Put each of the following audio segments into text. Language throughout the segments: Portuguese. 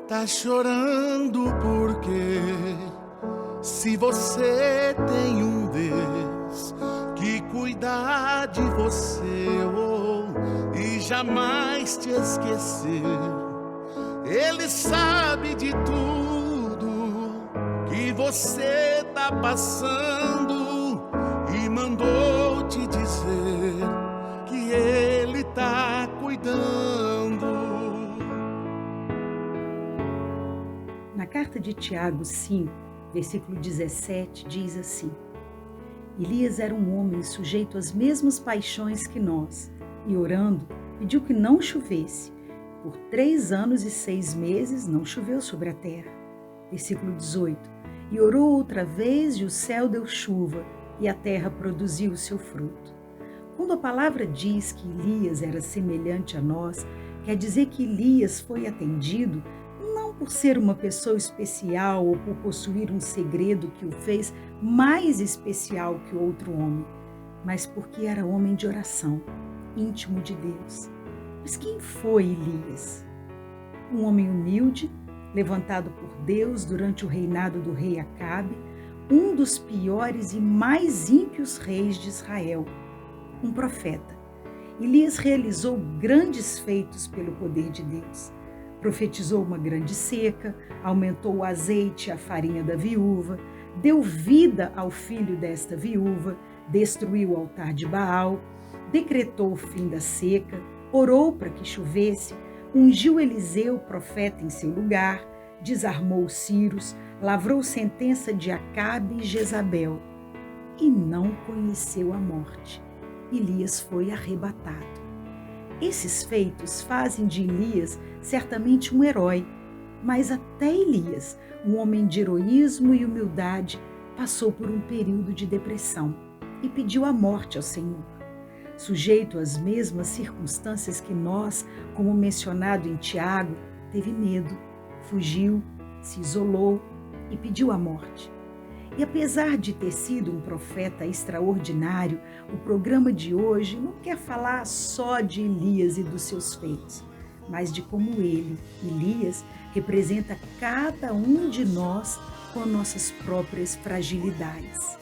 Tá chorando porque se você tem um Deus que cuida de você e jamais te esquecer, Ele sabe de tudo que você tá passando e mandou te dizer que Ele tá cuidando. Na carta de Tiago 5, versículo 17, diz assim: Elias era um homem sujeito às mesmas paixões que nós, e orando, pediu que não chovesse. Por 3 anos e 6 meses não choveu sobre a terra. Versículo 18: E orou outra vez, e o céu deu chuva, e a terra produziu o seu fruto. Quando a palavra diz que Elias era semelhante a nós, quer dizer que Elias foi atendido não por ser uma pessoa especial ou por possuir um segredo que o fez mais especial que outro homem, mas porque era homem de oração, íntimo de Deus. Mas quem foi Elias? Um homem humilde, levantado por Deus durante o reinado do rei Acabe, um dos piores e mais ímpios reis de Israel. Um profeta. Elias realizou grandes feitos pelo poder de Deus. Profetizou uma grande seca, aumentou o azeite e a farinha da viúva, deu vida ao filho desta viúva, destruiu o altar de Baal, decretou o fim da seca, orou para que chovesse, ungiu Eliseu, profeta, em seu lugar, desarmou os Círios, lavrou sentença de Acabe e Jezabel e não conheceu a morte. Elias foi arrebatado. Esses feitos fazem de Elias certamente um herói, mas até Elias, um homem de heroísmo e humildade, passou por um período de depressão e pediu a morte ao Senhor. Sujeito às mesmas circunstâncias que nós, como mencionado em Tiago, teve medo, fugiu, se isolou e pediu a morte. E apesar de ter sido um profeta extraordinário, o programa de hoje não quer falar só de Elias e dos seus feitos, mas de como ele, Elias, representa cada um de nós com nossas próprias fragilidades.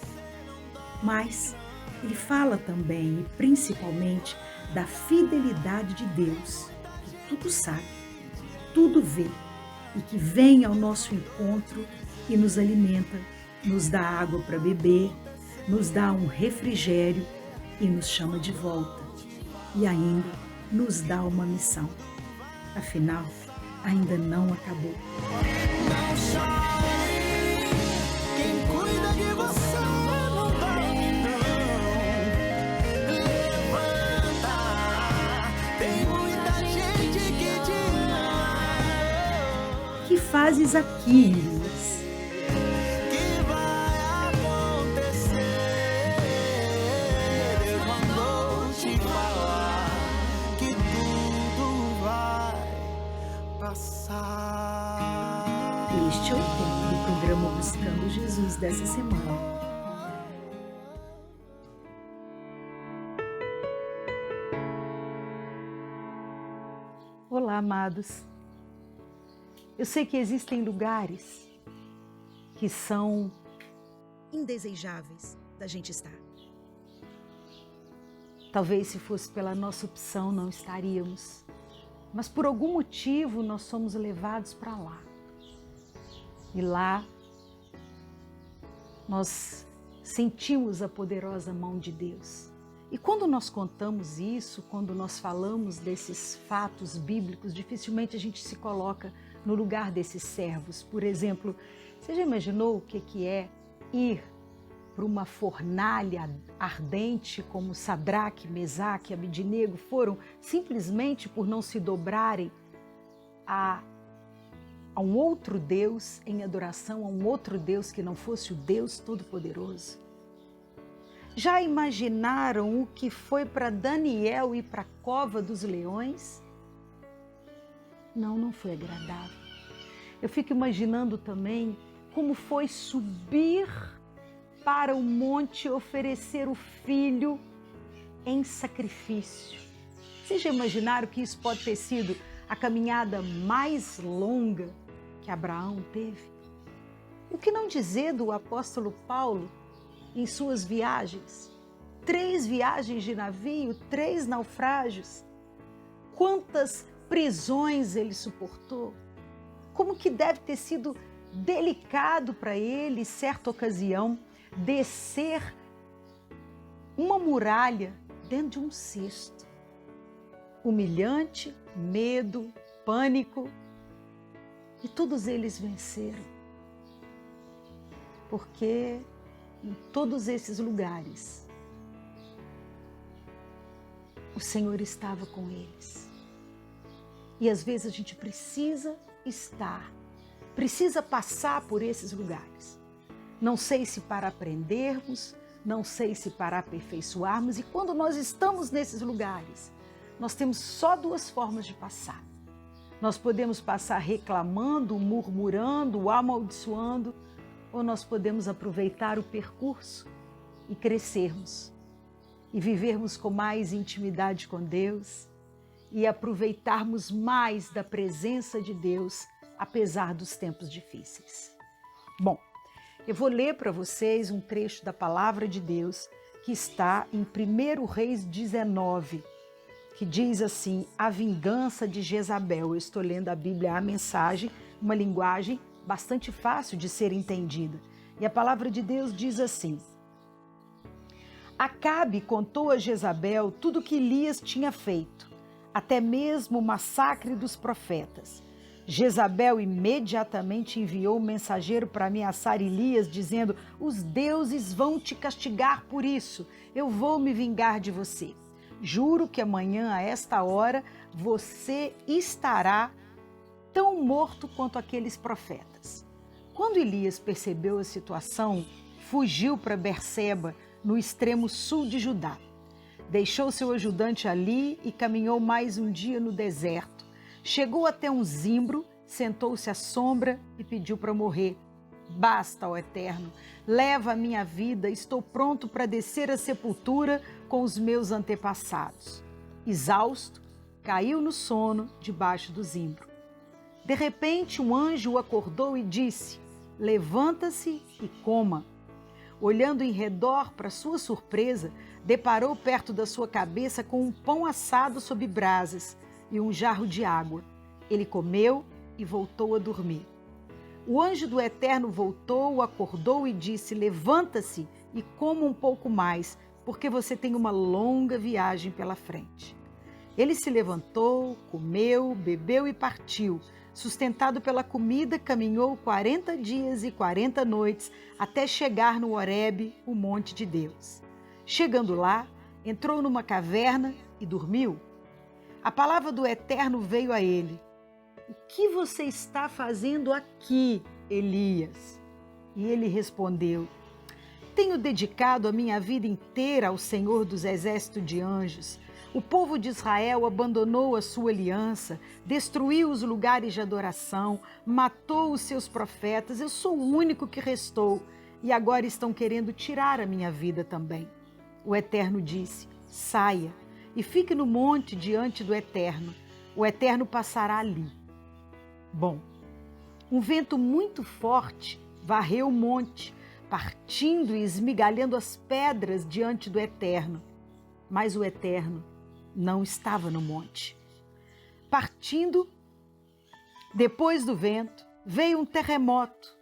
Mas ele fala também e principalmente da fidelidade de Deus, que tudo sabe, tudo vê e que vem ao nosso encontro e nos alimenta, nos dá água para beber, nos dá um refrigério e nos chama de volta. E ainda nos dá uma missão. Afinal, ainda não acabou. Não chore, quem cuida de você não dorme não. Levanta, tem muita gente que te ama. Que fazes aqui, Elias? Este é o tempo do programa Buscando Jesus dessa semana. Olá, amados. Eu sei que existem lugares que são indesejáveis da gente estar. Talvez se fosse pela nossa opção não estaríamos, mas por algum motivo nós somos levados para lá. E lá nós sentimos a poderosa mão de Deus. E quando nós contamos isso, quando nós falamos desses fatos bíblicos, dificilmente a gente se coloca no lugar desses servos. Por exemplo, você já imaginou o que é ir para uma fornalha ardente como Sadraque, Mesaque e Abidnego foram simplesmente por não se dobrarem a um outro Deus, em adoração a um outro Deus que não fosse o Deus Todo-Poderoso? Já imaginaram o que foi para Daniel ir para a cova dos leões? Não foi agradável. Eu fico imaginando também como foi subir para o monte oferecer o filho em sacrifício. Vocês já imaginaram que isso pode ter sido a caminhada mais longa que Abraão teve? E o que não dizer do apóstolo Paulo em suas viagens? 3 viagens de navio, 3 naufrágios. Quantas prisões ele suportou? Como que deve ter sido delicado para ele, certa ocasião, descer uma muralha dentro de um cesto. Humilhante, medo, pânico. E todos eles venceram. Porque em todos esses lugares, o Senhor estava com eles. E às vezes a gente precisa estar, precisa passar por esses lugares. Não sei se para aprendermos, não sei se para aperfeiçoarmos. E quando nós estamos nesses lugares, nós temos só 2 formas de passar. Nós podemos passar reclamando, murmurando, amaldiçoando, ou nós podemos aproveitar o percurso e crescermos, e vivermos com mais intimidade com Deus, e aproveitarmos mais da presença de Deus, apesar dos tempos difíceis. Bom, eu vou ler para vocês um trecho da Palavra de Deus que está em 1 Reis 19, que diz assim: a vingança de Jezabel. Eu estou lendo a Bíblia, a Mensagem, uma linguagem bastante fácil de ser entendida. E a Palavra de Deus diz assim: Acabe contou a Jezabel tudo o que Elias tinha feito, até mesmo o massacre dos profetas. Jezabel imediatamente enviou um mensageiro para ameaçar Elias, dizendo: os deuses vão te castigar por isso, eu vou me vingar de você. Juro que amanhã, a esta hora, você estará tão morto quanto aqueles profetas. Quando Elias percebeu a situação, fugiu para Berseba, no extremo sul de Judá. Deixou seu ajudante ali e caminhou mais um dia no deserto. Chegou até um zimbro, sentou-se à sombra e pediu para morrer. Basta, ó Eterno, leva a minha vida, estou pronto para descer à sepultura com os meus antepassados. Exausto, caiu no sono debaixo do zimbro. De repente, um anjo o acordou e disse: levanta-se e coma. Olhando em redor, para sua surpresa, deparou perto da sua cabeça com um pão assado sob brasas e um jarro de água. Ele comeu e voltou a dormir. O anjo do Eterno voltou, o acordou e disse: levanta-se e coma um pouco mais, porque você tem uma longa viagem pela frente. Ele se levantou, comeu, bebeu e partiu. Sustentado pela comida, caminhou 40 dias e 40 noites até chegar no Horebe, o monte de Deus. Chegando lá, entrou numa caverna e dormiu. A palavra do Eterno veio a ele: o que você está fazendo aqui, Elias? E ele respondeu: tenho dedicado a minha vida inteira ao Senhor dos exércitos de anjos. O povo de Israel abandonou a sua aliança, destruiu os lugares de adoração, matou os seus profetas. Eu sou o único que restou e agora estão querendo tirar a minha vida também. O Eterno disse: saia e fique no monte diante do Eterno. O Eterno passará ali. Bom, um vento muito forte varreu o monte, partindo e esmigalhando as pedras diante do Eterno. Mas o Eterno não estava no monte. Partindo, depois do vento, veio um terremoto,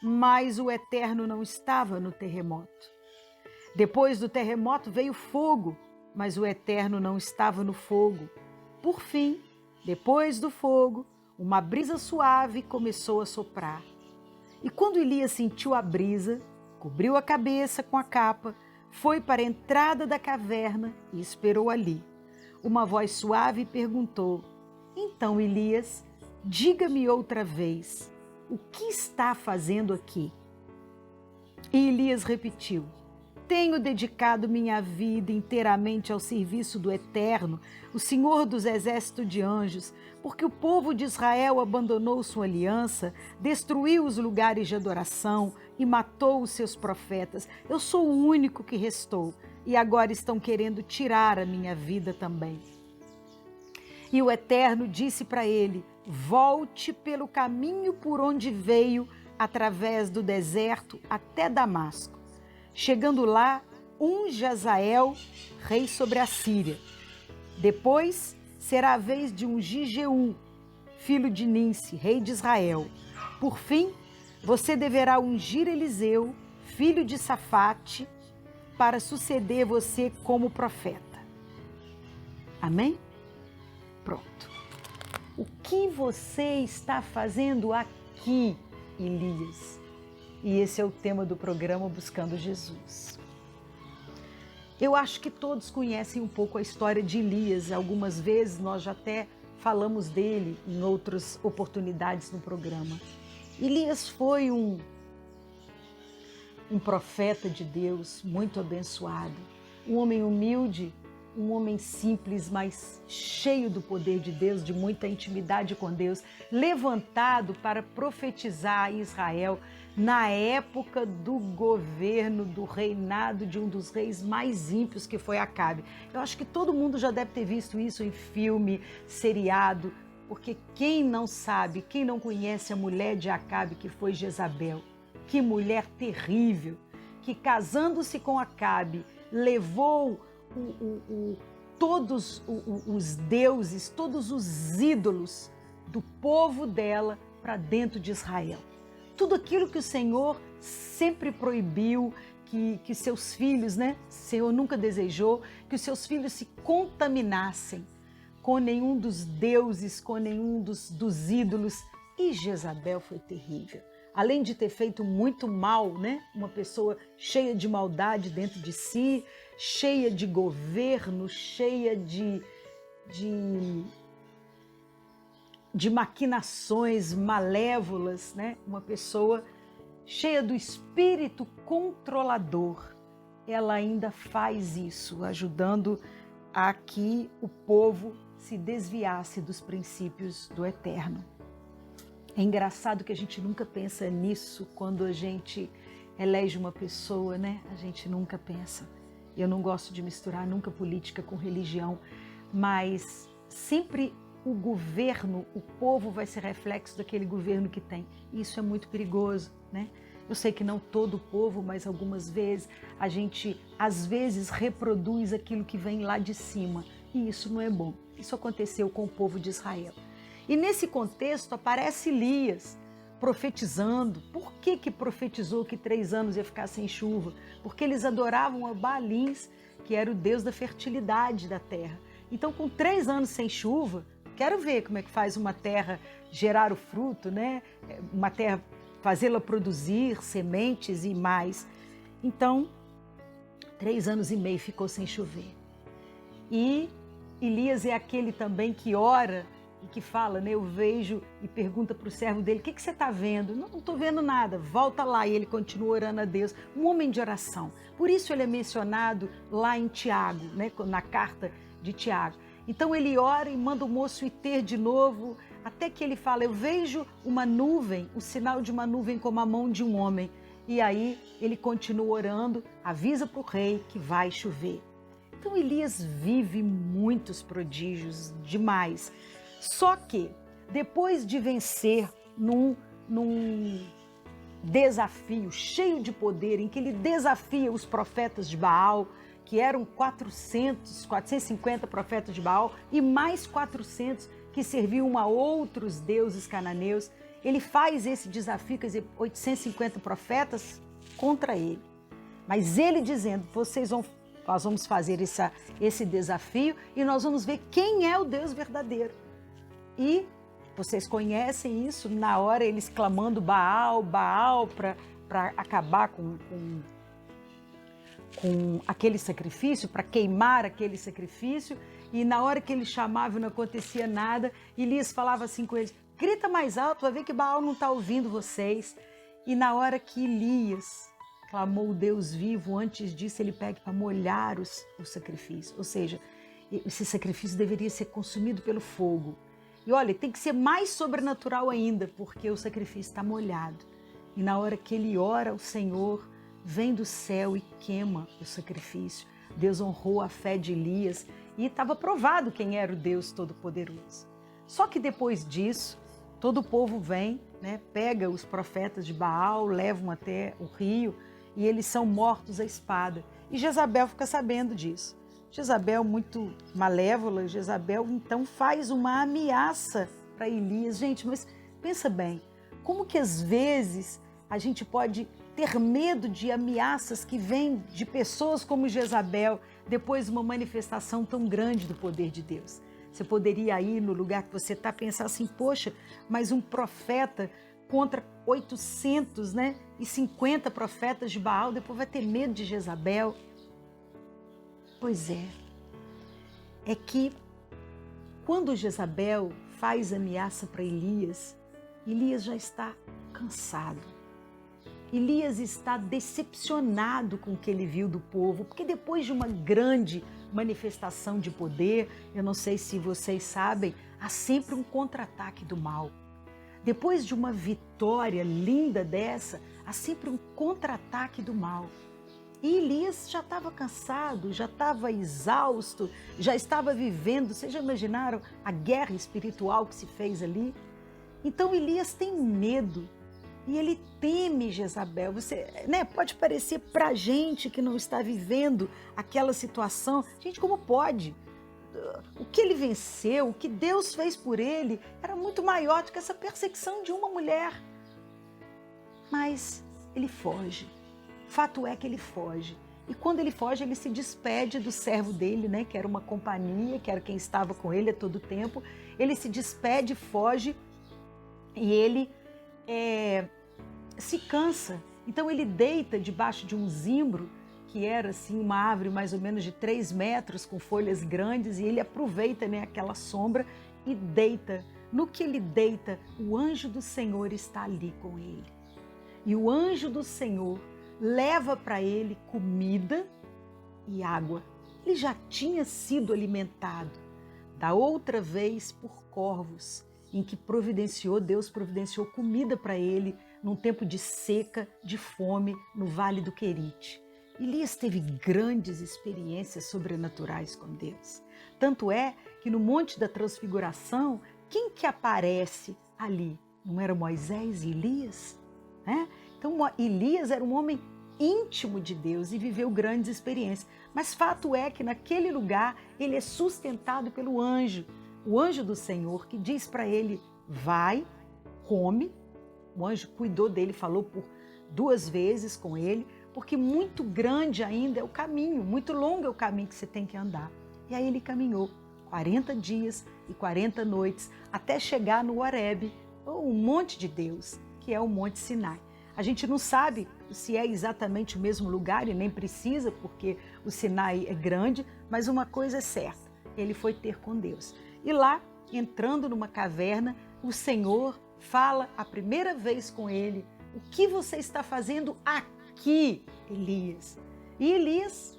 mas o Eterno não estava no terremoto. Depois do terremoto veio fogo, mas o Eterno não estava no fogo. Por fim, depois do fogo, uma brisa suave começou a soprar. E quando Elias sentiu a brisa, cobriu a cabeça com a capa, foi para a entrada da caverna e esperou ali. Uma voz suave perguntou: então, Elias, diga-me outra vez, o que está fazendo aqui? E Elias repetiu: tenho dedicado minha vida inteiramente ao serviço do Eterno, o Senhor dos exércitos de anjos, porque o povo de Israel abandonou sua aliança, destruiu os lugares de adoração e matou os seus profetas. Eu sou o único que restou e agora estão querendo tirar a minha vida também. E o Eterno disse para ele: volte pelo caminho por onde veio, através do deserto até Damasco. Chegando lá, unge Azael, rei sobre a Síria. Depois será a vez de ungir Jeú, filho de Ninsi, rei de Israel. Por fim, você deverá ungir Eliseu, filho de Safate, para suceder você como profeta. Amém? Pronto. O que você está fazendo aqui, Elias? E esse é o tema do programa Buscando Jesus. Eu acho que todos conhecem um pouco a história de Elias. Algumas vezes nós já até falamos dele em outras oportunidades no programa. Elias foi um profeta de Deus muito abençoado, um homem humilde, um homem simples, mas cheio do poder de Deus, de muita intimidade com Deus, levantado para profetizar a Israel na época do governo, do reinado de um dos reis mais ímpios, que foi Acabe. Eu acho que todo mundo já deve ter visto isso em filme, seriado, porque quem não sabe, quem não conhece a mulher de Acabe, que foi Jezabel, que mulher terrível, que casando-se com Acabe, levou todos os deuses, todos os ídolos do povo dela para dentro de Israel. Tudo aquilo que o Senhor sempre proibiu, que seus filhos, né? O Senhor nunca desejou que os seus filhos se contaminassem com nenhum dos deuses, com nenhum dos ídolos. E Jezabel foi terrível. Além de ter feito muito mal, né? Uma pessoa cheia de maldade dentro de si, cheia de governo, cheia de maquinações malévolas, né? Uma pessoa cheia do espírito controlador. Ela ainda faz isso, ajudando a que o povo se desviasse dos princípios do eterno. É engraçado que a gente nunca pensa nisso quando a gente elege uma pessoa, né? A gente nunca pensa. Eu não gosto de misturar nunca política com religião, mas sempre o governo, o povo vai ser reflexo daquele governo que tem. Isso é muito perigoso, né? Eu sei que não todo o povo, mas algumas vezes a gente, às vezes, reproduz aquilo que vem lá de cima. E isso não é bom. Isso aconteceu com o povo de Israel. E nesse contexto aparece Elias profetizando. Por que profetizou que 3 anos ia ficar sem chuva? Porque eles adoravam a Baalins, que era o deus da fertilidade da terra. Então, com 3 anos sem chuva, quero ver como é que faz uma terra gerar o fruto, né? Uma terra, fazê-la produzir sementes e mais. Então, 3 anos e meio ficou sem chover. E Elias é aquele também que ora e que fala, né? Eu vejo e pergunta para o servo dele, o que você está vendo? Não estou vendo nada, volta lá. E ele continua orando a Deus, um homem de oração. Por isso ele é mencionado lá em Tiago, né? Na carta de Tiago. Então ele ora e manda o moço ir ter de novo, até que ele fala, eu vejo uma nuvem, o sinal de uma nuvem como a mão de um homem. E aí ele continua orando, avisa para o rei que vai chover. Então Elias vive muitos prodígios, demais. Só que depois de vencer num desafio cheio de poder, em que ele desafia os profetas de Baal, que eram 450 profetas de Baal e mais 400 que serviam a outros deuses cananeus, ele faz esse desafio, quer dizer, 850 profetas contra ele. Mas ele dizendo, nós vamos fazer esse desafio e nós vamos ver quem é o Deus verdadeiro. E vocês conhecem isso, na hora eles clamando Baal, Baal, para acabar com aquele sacrifício, para queimar aquele sacrifício. E na hora que ele chamava e não acontecia nada, Elias falava assim com eles, grita mais alto, vai ver que Baal não está ouvindo vocês. E na hora que Elias clamou o Deus vivo, antes disso ele pede para molhar o sacrifício. Ou seja, esse sacrifício deveria ser consumido pelo fogo. E olha, tem que ser mais sobrenatural ainda, porque o sacrifício está molhado. E na hora que ele ora, o Senhor vem do céu e queima o sacrifício. Deus honrou a fé de Elias e estava provado quem era o Deus Todo-Poderoso. Só que depois disso, todo o povo vem, né, pega os profetas de Baal, levam até o rio e eles são mortos à espada. E Jezabel fica sabendo disso. Jezabel, muito malévola, Jezabel então faz uma ameaça para Elias. Gente, mas pensa bem, como que às vezes a gente pode ter medo de ameaças que vêm de pessoas como Jezabel depois de uma manifestação tão grande do poder de Deus? Você poderia ir no lugar que você está pensar assim, poxa, mas um profeta contra 800, né, e 50 profetas de Baal, depois vai ter medo de Jezabel? Pois é que quando Jezabel faz ameaça para Elias, Elias já está cansado. Elias está decepcionado com o que ele viu do povo, porque depois de uma grande manifestação de poder, eu não sei se vocês sabem, há sempre um contra-ataque do mal. Depois de uma vitória linda dessa, há sempre um contra-ataque do mal. E Elias já estava cansado, já estava exausto, já estava vivendo, vocês já imaginaram a guerra espiritual que se fez ali? Então Elias tem medo. E ele teme Jezabel. Você, né, pode parecer para a gente que não está vivendo aquela situação. Gente, como pode? O que ele venceu, o que Deus fez por ele, era muito maior do que essa perseguição de uma mulher. Mas ele foge. Fato é que ele foge. E quando ele foge, ele se despede do servo dele, né, que era uma companhia, que era quem estava com ele a todo tempo. Ele se despede, foge e ele se cansa. Então ele deita debaixo de um zimbro, que era assim uma árvore mais ou menos de 3 metros, com folhas grandes, e ele aproveita, né, aquela sombra e deita. No que ele deita, o anjo do Senhor está ali com ele. E o anjo do Senhor leva para ele comida e água. Ele já tinha sido alimentado da outra vez por corvos, em que Deus providenciou comida para ele num tempo de seca, de fome, no Vale do Querite. Elias teve grandes experiências sobrenaturais com Deus. Tanto é que no Monte da Transfiguração, quem que aparece ali? Não era Moisés e Elias? Né? Então Elias era um homem íntimo de Deus e viveu grandes experiências. Mas fato é que naquele lugar ele é sustentado pelo anjo, o anjo do Senhor, que diz para ele, vai, come. O anjo cuidou dele, falou por 2 vezes com ele, porque muito grande ainda é o caminho, muito longo é o caminho que você tem que andar. E aí ele caminhou 40 dias e 40 noites até chegar no Horebe, o monte de Deus, que é o Monte Sinai. A gente não sabe se é exatamente o mesmo lugar e nem precisa, porque o Sinai é grande, mas uma coisa é certa, ele foi ter com Deus. E lá, entrando numa caverna, o Senhor fala a primeira vez com ele, o que você está fazendo aqui, Elias? E Elias,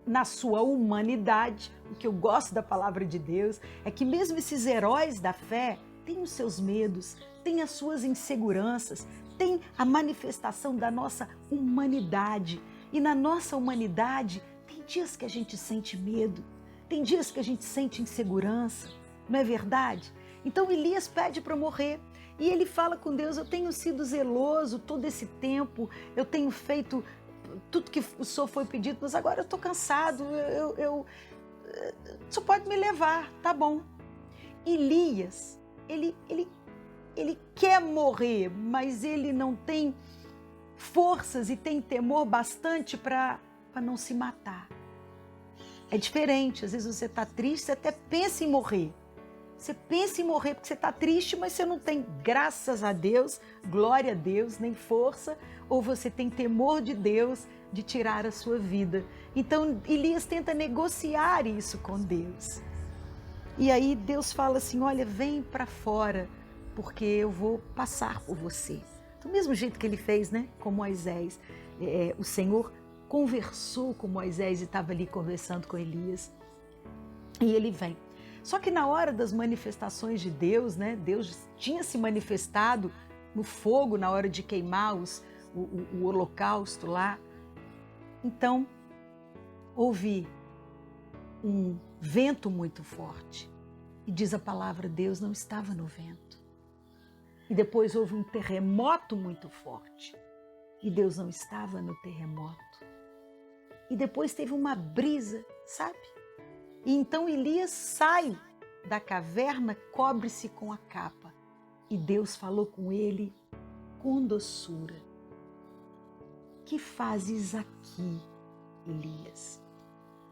na sua humanidade, o que eu gosto da palavra de Deus, é que mesmo esses heróis da fé têm os seus medos, têm as suas inseguranças, têm a manifestação da nossa humanidade. E na nossa humanidade, tem dias que a gente sente medo, tem dias que a gente sente insegurança, não é verdade? Então Elias pede para morrer e ele fala com Deus, eu tenho sido zeloso todo esse tempo, eu tenho feito tudo que o Senhor foi pedido, mas agora eu estou cansado, eu só pode me levar, tá bom. Elias, ele quer morrer, mas ele não tem forças e tem temor bastante para não se matar. É diferente, às vezes você está triste, você até pensa em morrer. Você pensa em morrer porque você está triste, mas você não tem, graças a Deus, glória a Deus, nem força, ou você tem temor de Deus de tirar a sua vida. Então Elias tenta negociar isso com Deus. E aí Deus fala assim, olha, vem para fora, porque eu vou passar por você. Do mesmo jeito que ele fez, né, com Moisés. O Senhor conversou com Moisés e estava ali conversando com Elias. E ele vem. Só que na hora das manifestações de Deus, né, Deus tinha se manifestado no fogo na hora de queimar o holocausto lá. Então, houve um vento muito forte. E diz a palavra, Deus não estava no vento. E depois houve um terremoto muito forte. E Deus não estava no terremoto. E depois teve uma brisa, sabe? E então Elias sai da caverna, cobre-se com a capa. E Deus falou com ele com doçura. Que fazes aqui, Elias?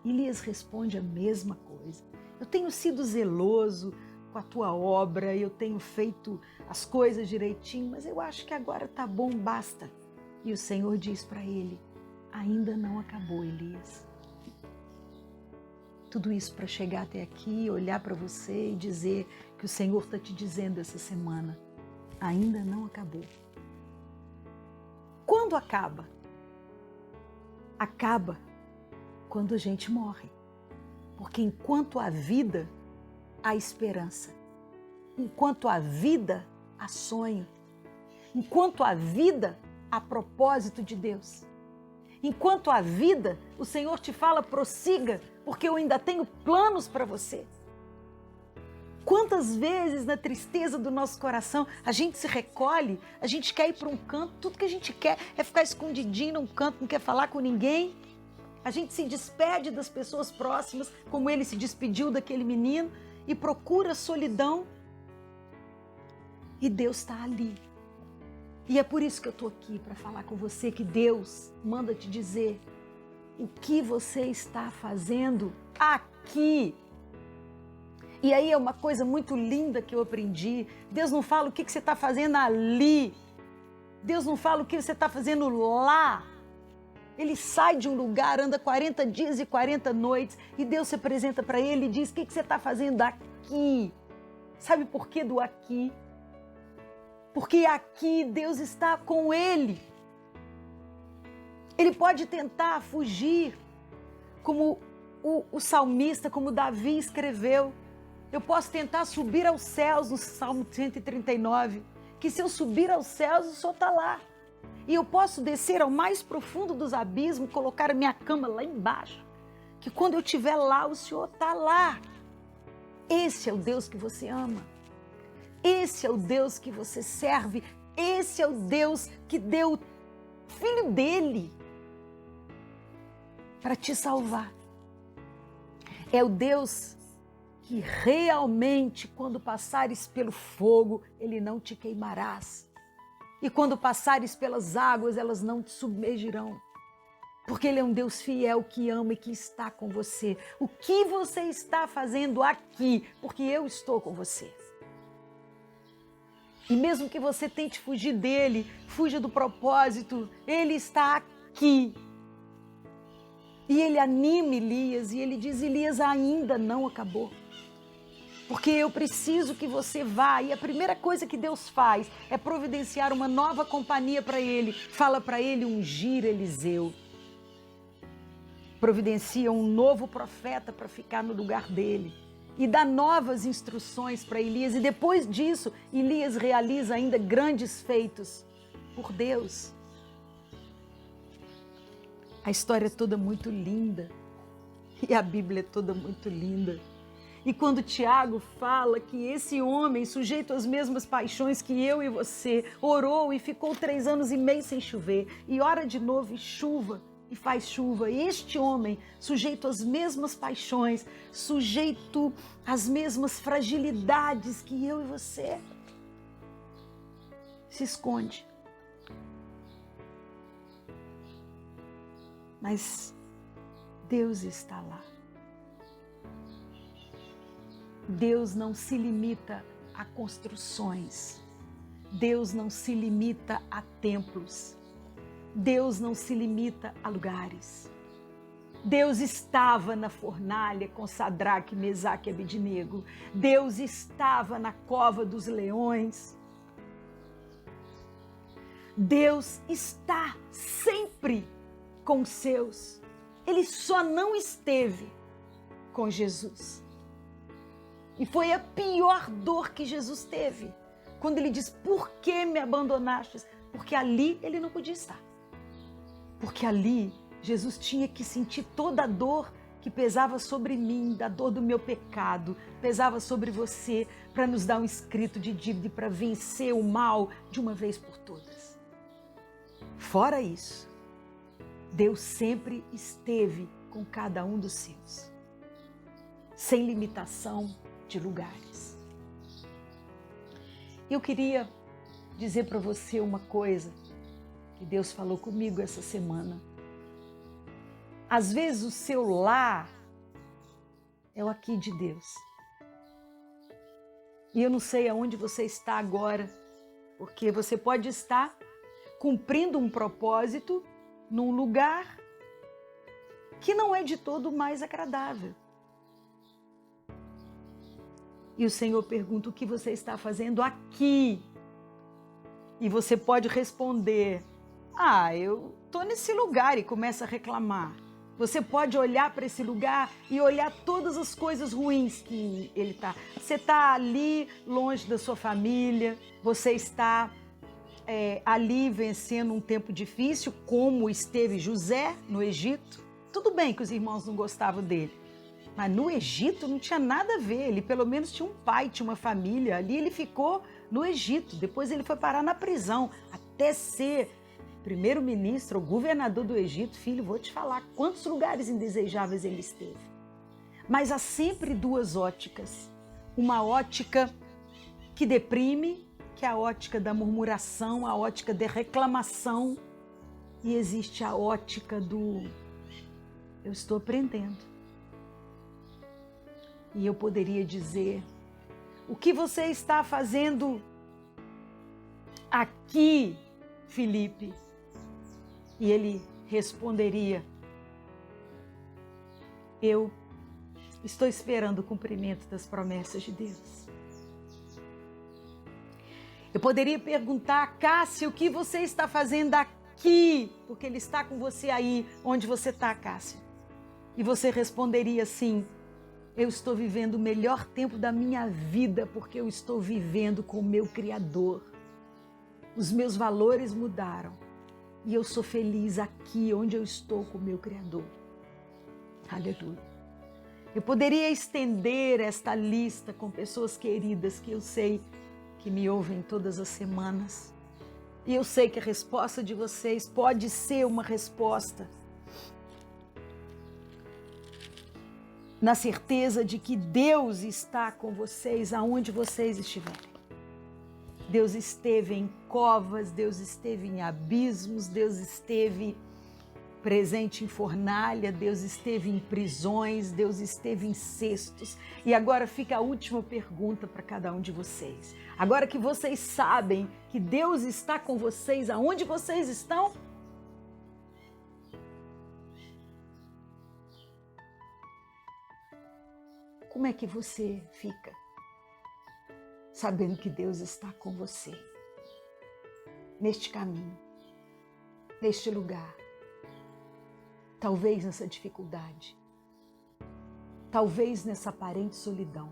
Elias responde a mesma coisa. Eu tenho sido zeloso com a tua obra, eu tenho feito as coisas direitinho, mas eu acho que agora tá bom, basta. E o Senhor diz para ele, ainda não acabou, Elias. Tudo isso para chegar até aqui, olhar para você e dizer que o Senhor está te dizendo essa semana, ainda não acabou. Quando acaba? Acaba quando a gente morre. Porque enquanto há vida, há esperança. Enquanto há vida, há sonho. Enquanto há vida, há propósito de Deus. Enquanto há vida, o Senhor te fala, prossiga, porque eu ainda tenho planos para você. Quantas vezes na tristeza do nosso coração a gente se recolhe, a gente quer ir para um canto, tudo que a gente quer é ficar escondidinho num canto, não quer falar com ninguém. A gente se despede das pessoas próximas, como ele se despediu daquele menino, e procura solidão. E Deus está ali. E é por isso que eu estou aqui, para falar com você que Deus manda te dizer o que você está fazendo aqui. E aí é uma coisa muito linda que eu aprendi. Deus não fala o que você está fazendo ali. Deus não fala o que você está fazendo lá. Ele sai de um lugar, anda 40 dias e 40 noites e Deus se apresenta para ele e diz, o que você está fazendo aqui? Sabe por que do aqui? Porque aqui Deus está com ele. Ele pode tentar fugir, como o salmista, como Davi escreveu. Eu posso tentar subir aos céus, no Salmo 139, que se eu subir aos céus, o Senhor está lá. E eu posso descer ao mais profundo dos abismos, colocar a minha cama lá embaixo, que quando eu estiver lá, o Senhor está lá. Esse é o Deus que você ama. Esse é o Deus que você serve. Esse é o Deus que deu o Filho dele para te salvar. É o Deus que realmente, quando passares pelo fogo, ele não te queimarás. E quando passares pelas águas, elas não te submergirão. Porque ele é um Deus fiel que ama e que está com você. O que você está fazendo aqui? Porque eu estou com você. E mesmo que você tente fugir dele, fuja do propósito, ele está aqui. E ele anima Elias e ele diz, Elias ainda não acabou. Porque eu preciso que você vá. E a primeira coisa que Deus faz é providenciar uma nova companhia para ele. Fala para ele ungir Eliseu. Providencia um novo profeta para ficar no lugar dele. E dá novas instruções para Elias. E depois disso, Elias realiza ainda grandes feitos por Deus. A história é toda muito linda. E a Bíblia é toda muito linda. E quando Tiago fala que esse homem, sujeito às mesmas paixões que eu e você, orou e ficou 3 anos e meio sem chover, e ora de novo e chuva, e faz chuva. Este homem, sujeito às mesmas paixões, sujeito às mesmas fragilidades que eu e você, se esconde. Mas Deus está lá. Deus não se limita a construções. Deus não se limita a templos. Deus não se limita a lugares. Deus estava na fornalha com Sadraque, Mesaque e Abednego. Deus estava na cova dos leões. Deus está sempre com os seus. Ele só não esteve com Jesus. E foi a pior dor que Jesus teve. Quando ele diz, por que me abandonastes? Porque ali ele não podia estar. Porque ali Jesus tinha que sentir toda a dor que pesava sobre mim, da dor do meu pecado, pesava sobre você para nos dar um escrito de dívida e para vencer o mal de uma vez por todas. Fora isso, Deus sempre esteve com cada um dos seus, sem limitação de lugares. Eu queria dizer para você uma coisa que Deus falou comigo essa semana. Às vezes o seu lar é o aqui de Deus. E eu não sei aonde você está agora, porque você pode estar cumprindo um propósito num lugar que não é de todo mais agradável. E o Senhor pergunta o que você está fazendo aqui. E você pode responder, eu estou nesse lugar, e começa a reclamar. Você pode olhar para esse lugar e olhar todas as coisas ruins que ele está. Você está ali longe da sua família, você está ali vencendo um tempo difícil, como esteve José no Egito. Tudo bem que os irmãos não gostavam dele, mas no Egito não tinha nada a ver. Ele pelo menos tinha um pai, tinha uma família. Ali ele ficou no Egito, depois ele foi parar na prisão, até ser primeiro-ministro ou governador do Egito. Filho, vou te falar quantos lugares indesejáveis ele esteve. Mas há sempre duas óticas. Uma ótica que deprime, que é a ótica da murmuração, a ótica da reclamação. E existe a ótica do eu estou aprendendo. E eu poderia dizer, o que você está fazendo aqui, Felipe? E ele responderia, eu estou esperando o cumprimento das promessas de Deus. Eu poderia perguntar, Cássia, o que você está fazendo aqui? Porque ele está com você aí, onde você está, Cássia. E você responderia assim, eu estou vivendo o melhor tempo da minha vida, porque eu estou vivendo com o meu Criador. Os meus valores mudaram. E eu sou feliz aqui, onde eu estou com o meu Criador. Aleluia. Eu poderia estender esta lista com pessoas queridas que eu sei que me ouvem todas as semanas. E eu sei que a resposta de vocês pode ser uma resposta na certeza de que Deus está com vocês aonde vocês estiverem. Deus esteve em covas, Deus esteve em abismos, Deus esteve presente em fornalha, Deus esteve em prisões, Deus esteve em cestos. E agora fica a última pergunta para cada um de vocês. Agora que vocês sabem que Deus está com vocês aonde vocês estão, como é que você fica sabendo que Deus está com você neste caminho, neste lugar, talvez nessa dificuldade, talvez nessa aparente solidão?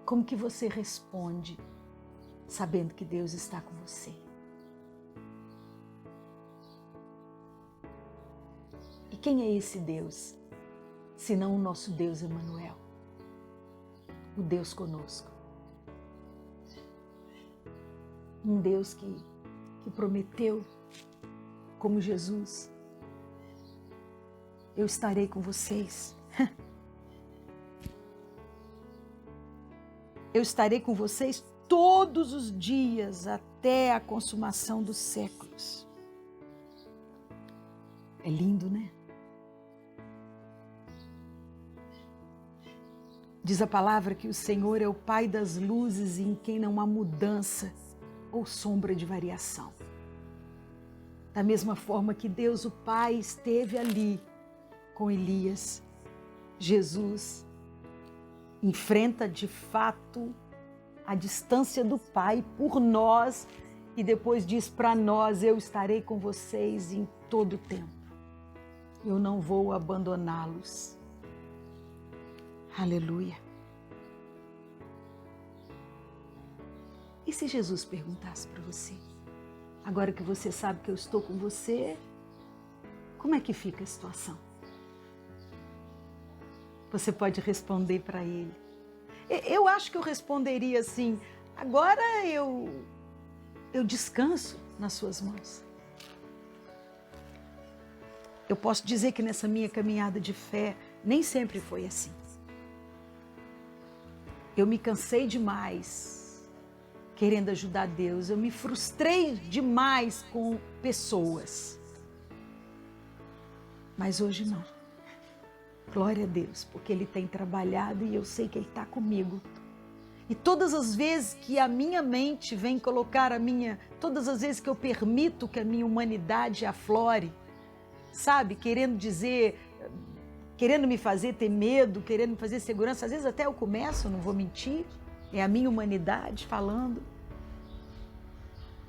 Como que você responde sabendo que Deus está com você? E quem é esse Deus, senão o nosso Deus Emanuel, o Deus conosco? Um Deus que prometeu, como Jesus, eu estarei com vocês. Eu estarei com vocês todos os dias até a consumação dos séculos. É lindo, né? Diz a palavra que o Senhor é o Pai das luzes e em quem não há mudança ou sombra de variação. Da mesma forma que Deus, o Pai, esteve ali com Elias, Jesus enfrenta de fato a distância do Pai por nós e depois diz para nós, eu estarei com vocês em todo o tempo. Eu não vou abandoná-los. Aleluia. E se Jesus perguntasse para você, agora que você sabe que eu estou com você, como é que fica a situação? você pode responder para Ele. Eu acho que eu responderia assim: agora eu descanso nas suas mãos. Eu posso dizer que nessa minha caminhada de fé, nem sempre foi assim. Eu me cansei demais querendo ajudar Deus. Eu me frustrei demais com pessoas. Mas hoje não. Glória a Deus, porque Ele tem trabalhado e eu sei que Ele está comigo. E todas as vezes que a minha mente vem colocar todas as vezes que eu permito que a minha humanidade aflore, sabe, querendo me fazer ter medo, querendo me fazer segurança, às vezes até eu começo, não vou mentir, é a minha humanidade falando.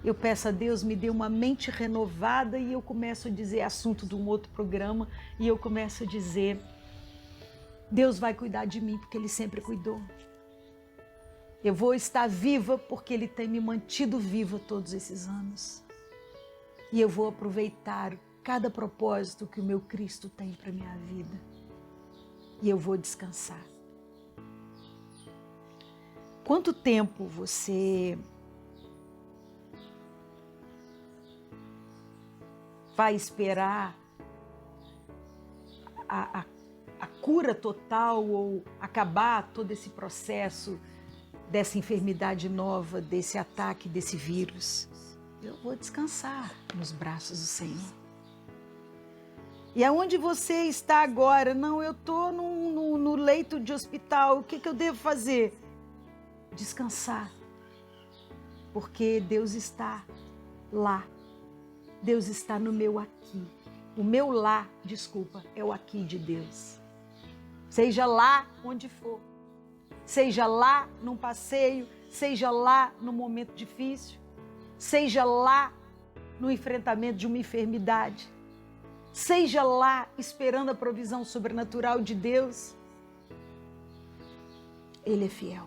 Eu peço a Deus, me dê uma mente renovada e eu começo a dizer assunto de um outro programa e eu começo a dizer: Deus vai cuidar de mim porque Ele sempre cuidou. Eu vou estar viva porque Ele tem me mantido viva todos esses anos. E eu vou aproveitar cada propósito que o meu Cristo tem para a minha vida. E eu vou descansar. Quanto tempo você vai esperar a cura total ou acabar todo esse processo dessa enfermidade nova, desse ataque, desse vírus? Eu vou descansar nos braços do Senhor. E aonde você está agora? Não, eu estou no leito de hospital. O que eu devo fazer? Descansar. Porque Deus está lá. Deus está no meu aqui. O meu lá, desculpa, é o aqui de Deus. Seja lá onde for. Seja lá num passeio, seja lá num momento difícil, seja lá no enfrentamento de uma enfermidade, seja lá esperando a provisão sobrenatural de Deus, Ele é fiel.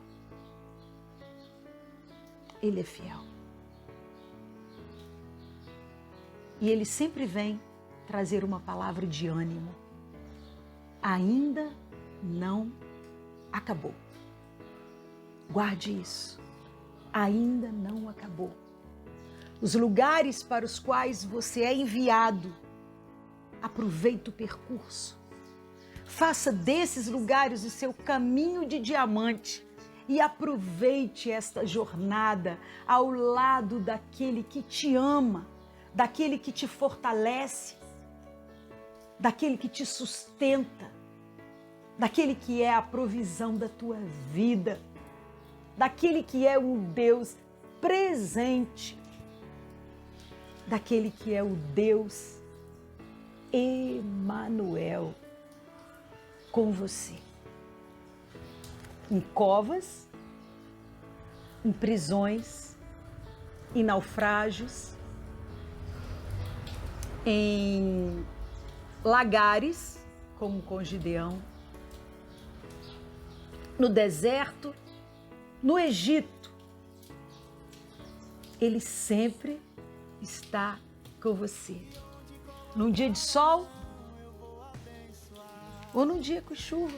Ele é fiel. E Ele sempre vem trazer uma palavra de ânimo. Ainda não acabou. Guarde isso. Ainda não acabou. Os lugares para os quais você é enviado, aproveite o percurso. Faça desses lugares o seu caminho de diamante e aproveite esta jornada ao lado daquele que te ama, daquele que te fortalece, daquele que te sustenta, daquele que é a provisão da tua vida, daquele que é um Deus presente, daquele que é o Deus Emanuel com você. Em covas, em prisões, em naufrágios, em lagares, como com Gideão, no deserto, no Egito, Ele sempre está com você. Num dia de sol, ou num dia com chuva,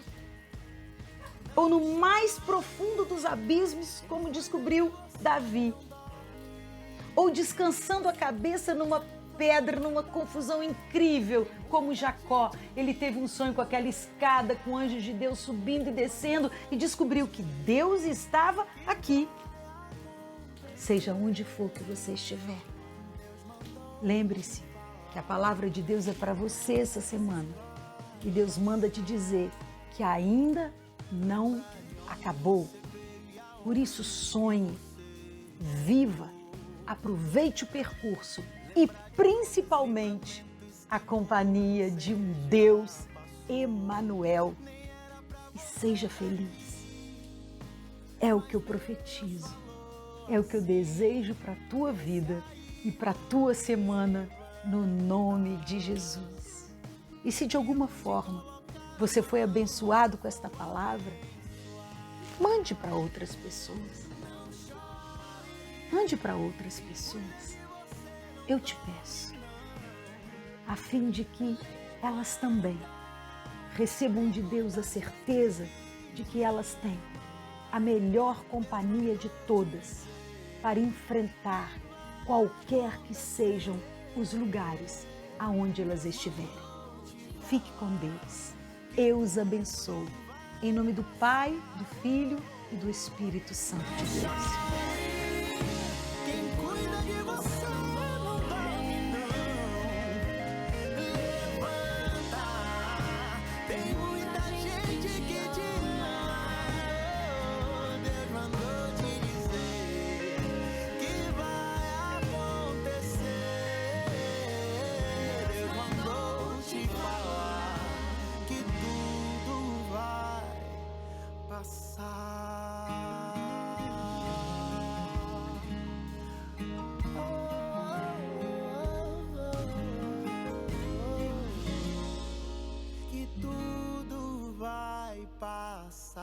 ou no mais profundo dos abismos, como descobriu Davi, ou descansando a cabeça numa pedra, numa confusão incrível, como Jacó. Ele teve um sonho com aquela escada, com anjos de Deus subindo e descendo, e descobriu que Deus estava aqui. Seja onde for que você estiver, lembre-se que a palavra de Deus é para você essa semana. E Deus manda te dizer que ainda não acabou. Por isso sonhe, viva, aproveite o percurso e principalmente a companhia de um Deus Emanuel. E seja feliz. É o que eu profetizo. É o que eu desejo para a tua vida e para a tua semana, no nome de Jesus. E se de alguma forma você foi abençoado com esta palavra, mande para outras pessoas. Mande para outras pessoas. Eu te peço, a fim de que elas também recebam de Deus a certeza de que elas têm a melhor companhia de todas para enfrentar qualquer que sejam os lugares aonde elas estiverem. Fique com Deus. Eu os abençoo. Em nome do Pai, do Filho e do Espírito Santo de Deus. Quem cuida de você não dorme não. Levanta, tem muita gente que te ama. Deus mandou te dizer que vai acontecer. Deus mandou te falar que tudo vai passar. Que tudo vai passar.